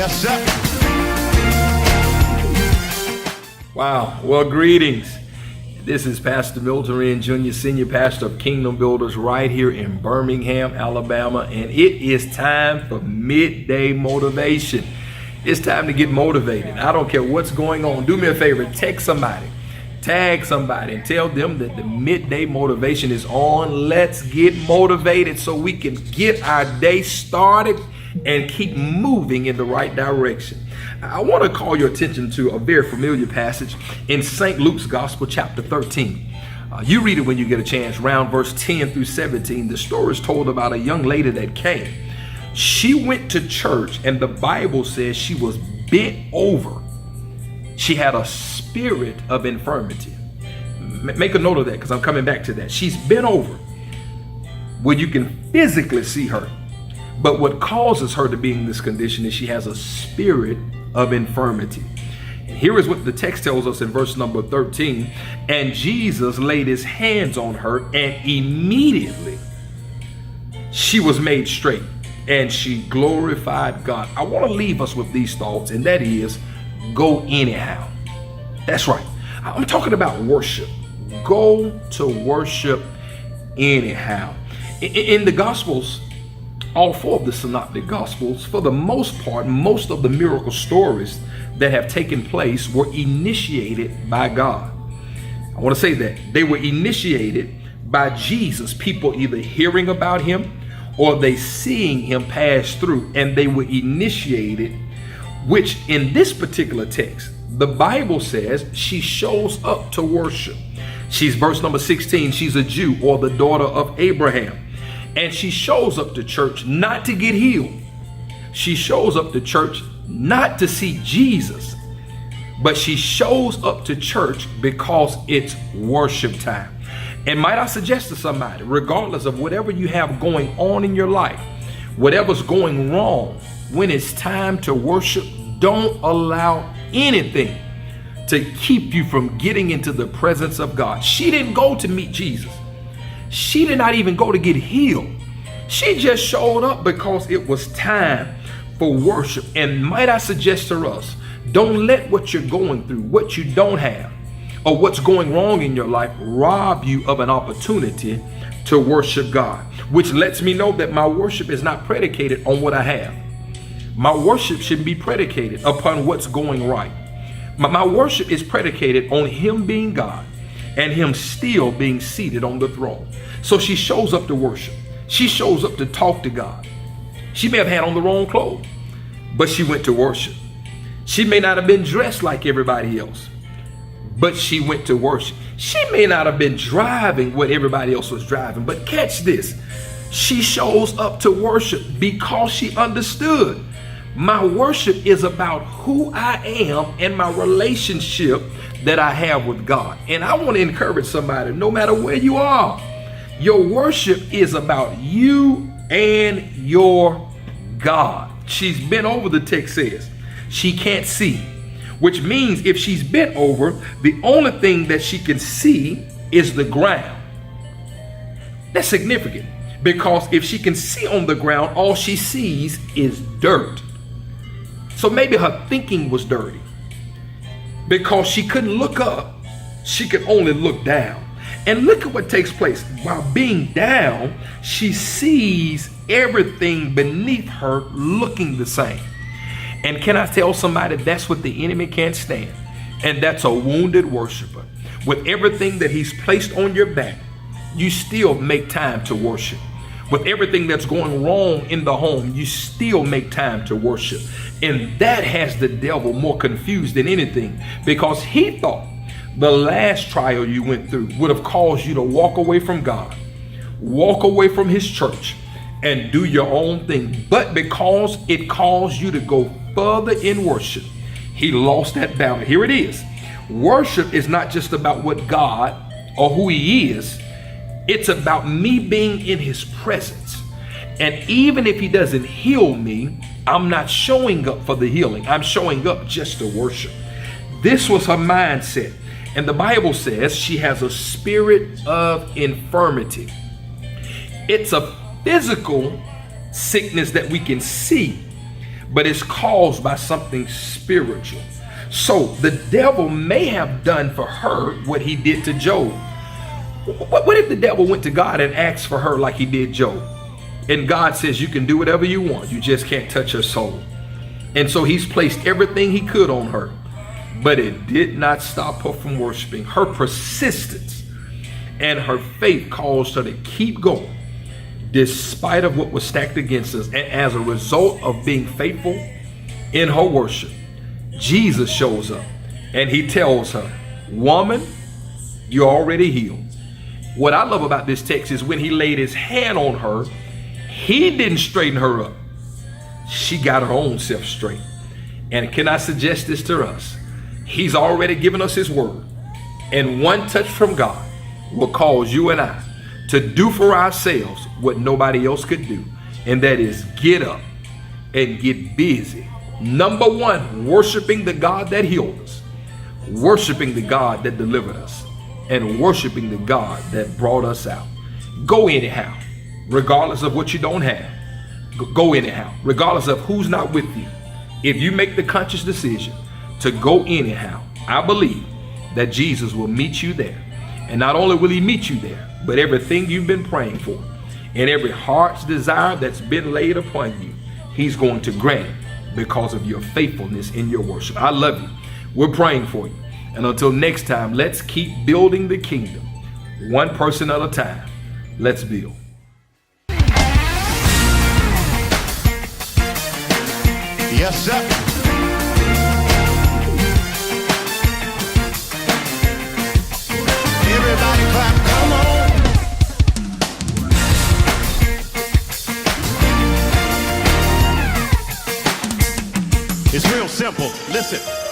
Yes, sir. Wow. Well, greetings. This is Pastor Milton Wren Jr., Senior Pastor of Kingdom Builders right here in Birmingham, Alabama. And it is time for Midday Motivation. It's time to get motivated. I don't care what's going on. Do me a favor, text somebody, tag somebody, and tell them that the Midday Motivation is on. Let's get motivated so we can get our day started and keep moving in the right direction. I want to call your attention to a very familiar passage in St. Luke's Gospel, chapter 13. You read it when you get a chance, around verse 10 through 17. The story is told about a young lady that came. She went to church, and the Bible says she was bent over. She had a spirit of infirmity. Make a note of that, because I'm coming back to that. She's bent over where you can physically see her. But what causes her to be in this condition is she has a spirit of infirmity. And here is what the text tells us in verse number 13. And Jesus laid his hands on her, and immediately she was made straight, and she glorified God. I want to leave us with these thoughts, and that is, go anyhow. That's right. I'm talking about worship. Go to worship anyhow. In the Gospels, all four of the synoptic Gospels, for the most part, most of the miracle stories that have taken place were initiated by God. I want to say that they were initiated by Jesus, people either hearing about him or they seeing him pass through, and they were initiated, which in this particular text, the Bible says she shows up to worship. She's verse number 16. She's a Jew, or the daughter of Abraham. And she shows up to church not to get healed. She shows up to church not to see Jesus, but she shows up to church because it's worship time. And might I suggest to somebody, regardless of whatever you have going on in your life, whatever's going wrong, when it's time to worship, don't allow anything to keep you from getting into the presence of God. She didn't go to meet Jesus. She did not even go to get healed. She just showed up because it was time for worship. And might I suggest to us, don't let what you're going through, what you don't have, or what's going wrong in your life rob you of an opportunity to worship God, which lets me know that my worship is not predicated on what I have. My worship should be predicated upon what's going right. My worship is predicated on him being God and him still being seated on the throne. So she shows up to worship. She shows up to talk to God. She may have had on the wrong clothes, but she went to worship. She may not have been dressed like everybody else, but she went to worship. She may not have been driving what everybody else was driving, but catch this. She shows up to worship because she understood my worship is about who I am and my relationship that I have with God. And I want to encourage somebody, no matter where you are, your worship is about you and your God. She's bent over, the text says. She can't see, which means if she's bent over, the only thing that she can see is the ground. That's significant, because if she can see on the ground, all she sees is dirt. So maybe her thinking was dirty, because she couldn't look up, she could only look down. And look at what takes place. While being down, she sees everything beneath her looking the same. And can I tell somebody, that's what the enemy can't stand? And that's a wounded worshiper. With everything that he's placed on your back, you still make time to worship. With everything that's going wrong in the home, you still make time to worship. And that has the devil more confused than anything, because he thought the last trial you went through would have caused you to walk away from God, walk away from his church, and do your own thing. But because it caused you to go further in worship, he lost that battle. Here it is. Worship is not just about what God or who he is. It's about me being in his presence. And even if he doesn't heal me, I'm not showing up for the healing. I'm showing up just to worship. This was her mindset. And the Bible says she has a spirit of infirmity. It's a physical sickness that we can see, but it's caused by something spiritual. So the devil may have done for her what he did to Job. What if the devil went to God and asked for her like he did Job? And God says, you can do whatever you want, you just can't touch her soul. And so he's placed everything he could on her, but it did not stop her from worshiping. Her persistence and her faith caused her to keep going despite of what was stacked against us. And as a result of being faithful in her worship, Jesus shows up and he tells her, woman, you're already healed. What I love about this text is when he laid his hand on her, he didn't straighten her up. She got her own self straight. And can I suggest this to us? He's already given us his word. And one touch from God will cause you and I to do for ourselves what nobody else could do. And that is get up and get busy. Number one, worshiping the God that healed us, worshiping the God that delivered us, and worshiping the God that brought us out. Go anyhow, regardless of what you don't have. Go anyhow, regardless of who's not with you. If you make the conscious decision to go anyhow, I believe that Jesus will meet you there. And not only will he meet you there, but everything you've been praying for and every heart's desire that's been laid upon you, he's going to grant it because of your faithfulness in your worship. I love you. We're praying for you. And until next time, let's keep building the kingdom one person at a time. Let's build. Yes, sir. Everybody clap, come on. It's real simple. Listen.